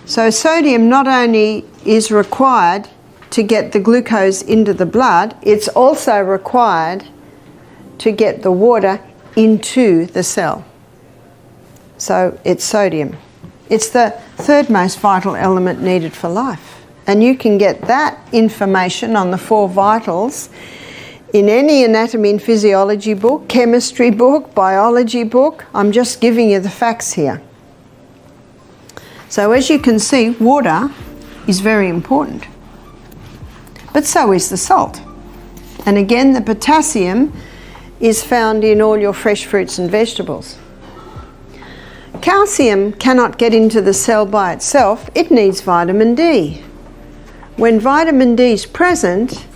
So sodium not only is required to get the glucose into the blood, it's also required to get the water into the cell. So it's sodium. It's the third most vital element needed for life. And you can get that information on the 4 vitals in any anatomy and physiology book, chemistry book, biology book. I'm just giving you the facts here. So as you can see, water is very important. But so is the salt. And again, the potassium is found in all your fresh fruits and vegetables. Calcium cannot get into the cell by itself. It needs vitamin D. When vitamin D is present,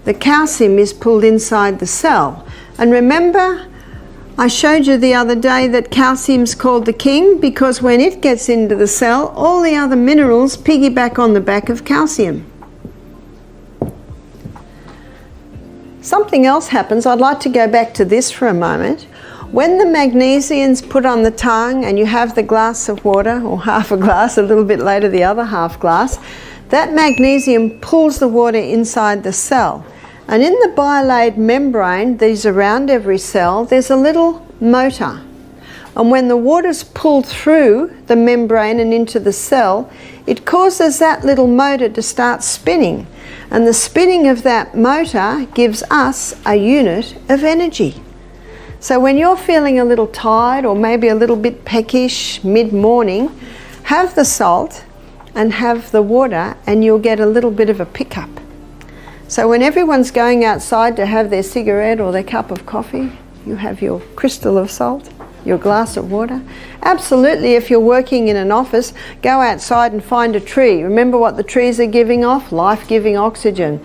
the calcium is pulled inside the cell. And remember, I showed you the other day that calcium's called the king because when it gets into the cell, all the other minerals piggyback on the back of calcium. Something else happens. I'd like to go back to this for a moment. When the magnesium's put on the tongue and you have the glass of water, or half a glass, a little bit later the other half glass, that magnesium pulls the water inside the cell. And in the bilaid membrane that is around every cell, there's a little motor. And when the water's pulled through the membrane and into the cell, it causes that little motor to start spinning. And the spinning of that motor gives us a unit of energy. So when you're feeling a little tired or maybe a little bit peckish mid-morning, have the salt and have the water and you'll get a little bit of a pickup. So when everyone's going outside to have their cigarette or their cup of coffee, you have your crystal of salt, your glass of water. Absolutely, if you're working in an office, go outside and find a tree. Remember what the trees are giving off? Life-giving oxygen.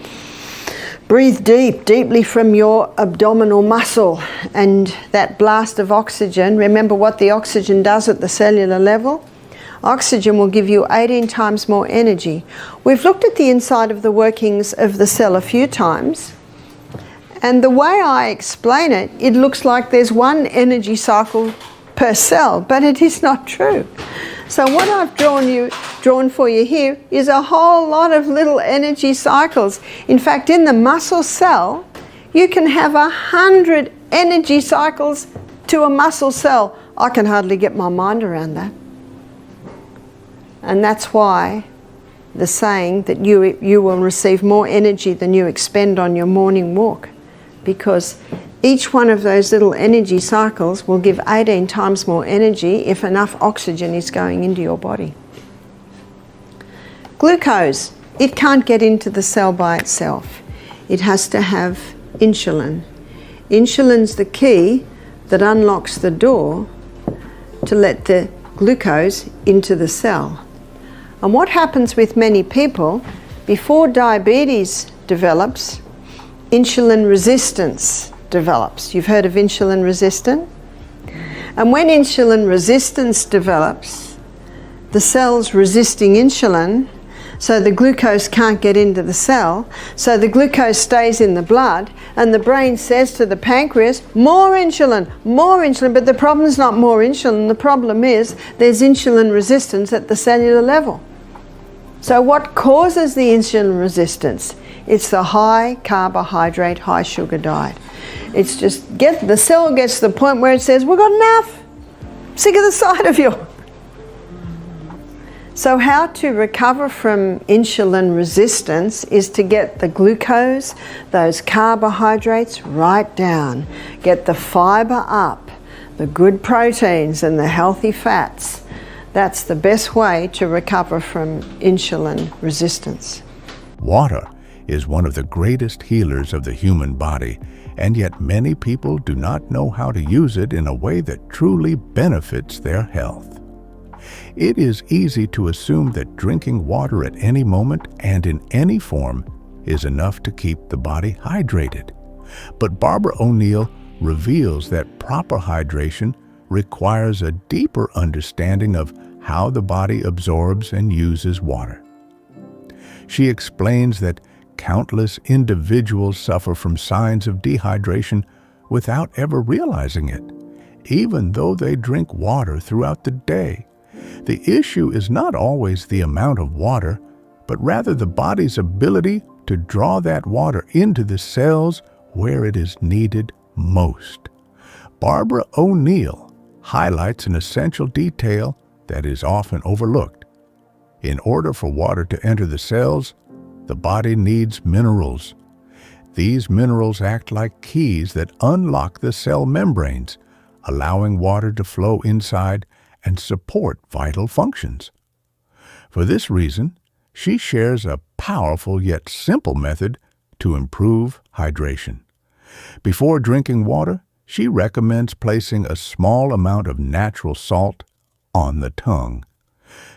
Breathe deeply from your abdominal muscle, and that blast of oxygen, remember what the oxygen does at the cellular level? Oxygen will give you 18 times more energy. We've looked at the inside of the workings of the cell a few times, and the way I explain it, it looks like there's one energy cycle per cell, but it is not true. So what I've drawn for you here is a whole lot of little energy cycles. In fact, in the muscle cell, you can have 100 energy cycles to a muscle cell. I can hardly get my mind around that. And that's why the saying that you will receive more energy than you expend on your morning walk, because each one of those little energy cycles will give 18 times more energy if enough oxygen is going into your body. Glucose, it can't get into the cell by itself. It has to have insulin. Insulin's the key that unlocks the door to let the glucose into the cell. And what happens with many people, before diabetes develops, insulin resistance develops. You've heard of insulin resistance? And when insulin resistance develops, the cell's resisting insulin, so the glucose can't get into the cell, so the glucose stays in the blood, and the brain says to the pancreas, more insulin, but the problem's not more insulin, the problem is there's insulin resistance at the cellular level. So what causes the insulin resistance? It's the high carbohydrate, high sugar diet. It's just the cell gets to the point where it says, we've got enough, sick of the sight of you. So how to recover from insulin resistance is to get the glucose, those carbohydrates right down. Get the fiber up, the good proteins and the healthy fats. That's the best way to recover from insulin resistance. Water is one of the greatest healers of the human body, and yet many people do not know how to use it in a way that truly benefits their health. It is easy to assume that drinking water at any moment and in any form is enough to keep the body hydrated. But Barbara O'Neill reveals that proper hydration requires a deeper understanding of how the body absorbs and uses water. She explains that countless individuals suffer from signs of dehydration without ever realizing it, even though they drink water throughout the day The issue is not always the amount of water, but rather the body's ability to draw that water into the cells where it is needed most. Barbara O'Neill highlights an essential detail that is often overlooked. In order for water to enter the cells, the body needs minerals. These minerals act like keys that unlock the cell membranes, allowing water to flow inside and support vital functions. For this reason, she shares a powerful yet simple method to improve hydration. Before drinking water, she recommends placing a small amount of natural salt on the tongue.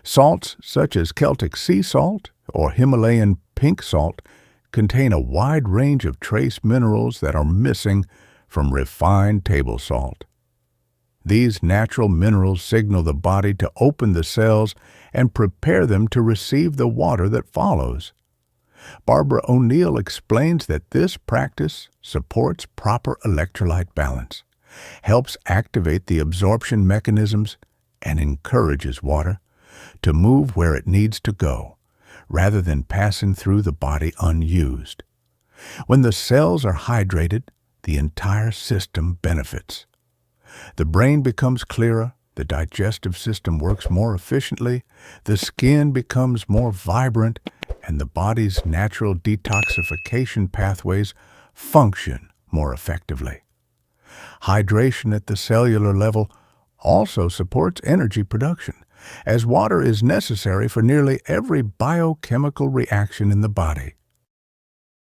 Salts such as Celtic sea salt or Himalayan pink salt contain a wide range of trace minerals that are missing from refined table salt. These natural minerals signal the body to open the cells and prepare them to receive the water that follows. Barbara O'Neill explains that this practice supports proper electrolyte balance, helps activate the absorption mechanisms, and encourages water to move where it needs to go, rather than passing through the body unused. When the cells are hydrated, the entire system benefits. The brain becomes clearer, the digestive system works more efficiently, the skin becomes more vibrant, and the body's natural detoxification pathways function more effectively. Hydration at the cellular level also supports energy production, as water is necessary for nearly every biochemical reaction in the body.